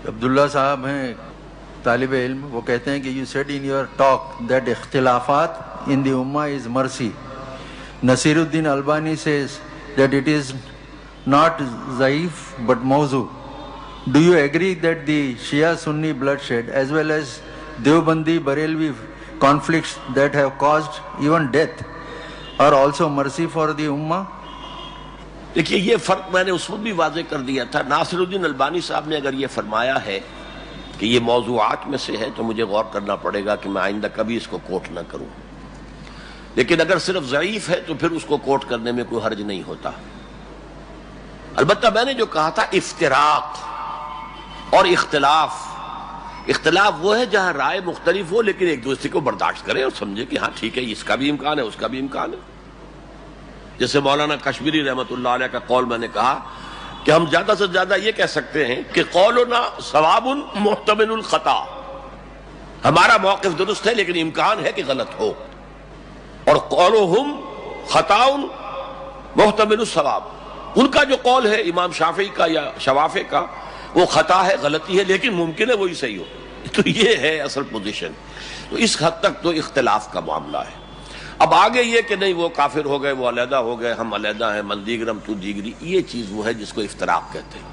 عبداللہ صاحب ہیں طالب علم، وہ کہتے ہیں کہ you said in your talk that اختلافات ان دی امہ از مرسی. نصیر الدین البانی says that it is not ضعیف but موضوع. Do you agree that the Shia Sunni bloodshed as well as Deobandi Barelvi conflicts that have caused even death are also mercy for the ummah? دیکھیے یہ فرق میں نے اس وقت بھی واضح کر دیا تھا. ناصر الدین البانی صاحب نے اگر یہ فرمایا ہے کہ یہ موضوعات میں سے ہے تو مجھے غور کرنا پڑے گا کہ میں آئندہ کبھی اس کو کوٹ نہ کروں. لیکن اگر صرف ضعیف ہے تو پھر اس کو کوٹ کرنے میں کوئی حرج نہیں ہوتا. البتہ میں نے جو کہا تھا افتراق اور اختلاف وہ ہے جہاں رائے مختلف ہو لیکن ایک دوسرے کو برداشت کرے اور سمجھے کہ ہاں ٹھیک ہے اس کا بھی امکان ہے اس کا بھی امکان ہے. جیسے مولانا کشمیری رحمۃ اللہ علیہ کا قول میں نے کہا کہ ہم زیادہ سے زیادہ یہ کہہ سکتے ہیں کہ قولنا صواب محتمل الخطا، ہمارا موقف درست ہے لیکن امکان ہے کہ غلط ہو. اور قولہم خطا محتمل الصواب، ان کا جو قول ہے امام شافعی کا یا شوافع کا وہ خطا ہے، غلطی ہے، لیکن ممکن ہے وہی صحیح ہو. تو یہ ہے اصل پوزیشن. تو اس حد تک تو اختلاف کا معاملہ ہے. اب آگے یہ کہ نہیں وہ کافر ہو گئے، وہ علیحدہ ہو گئے، ہم علیحدہ ہیں، من دیگرم تو دیگری، یہ چیز وہ ہے جس کو افتراق کہتے ہیں.